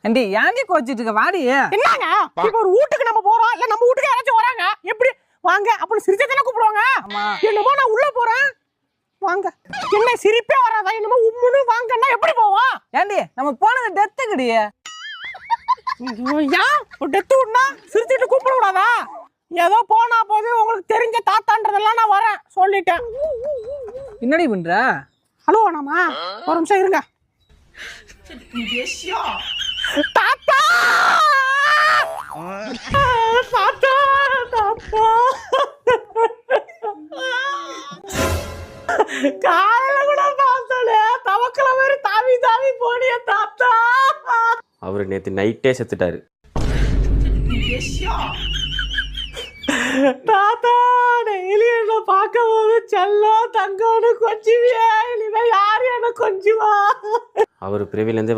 ஏண்டி ஏன்டி கோச்சிட்டு இருக்க வாடி. என்னங்க இப்ப ஒரு வீட்டுக்கு நம்ம போறோம் இல்ல நம்ம வீட்டுக்கு யாராச்சும் வராங்க எப்படி வாங்க அப்படி சிரிச்சதானே கூப்பிடுவாங்க. என்னமோ நான் உள்ள போறேன் வாங்க என்ன சிரிப்பே வராதா என்னமோ உம்முன்னு வாங்கன்னா எப்படி போவோம். ஏண்டி நம்ம போனது டெத்துக்குடி. ஏன் டெத்து விடனா சிரிச்சுட்டு கூப்பிட கூடாதா? ஏதோ போனா போது உங்களுக்கு தெரிஞ்ச தாத்தான்றதெல்லாம் நான் வரேன் சொல்லிட்டேன். என்னடி பண்ற? ஹலோ நாமா ஒரு நிமிஷம் இருங்க. தாத்தா தாத்தா தாத்தா காலையில கூட பார்த்தோலே தவக்கல மாதிரி தாவி தாவி போனிய தாத்தா. அவரு நேத்து நைட்டே செத்துட்டாரு. தாத்தா டெய்லி என்ன பார்க்கும் போது செல்லம் தங்கம்னு கொஞ்சுவியே இனிமே யாரு என்ன கொஞ்சுவா? அவர் பிறவிலேருந்தே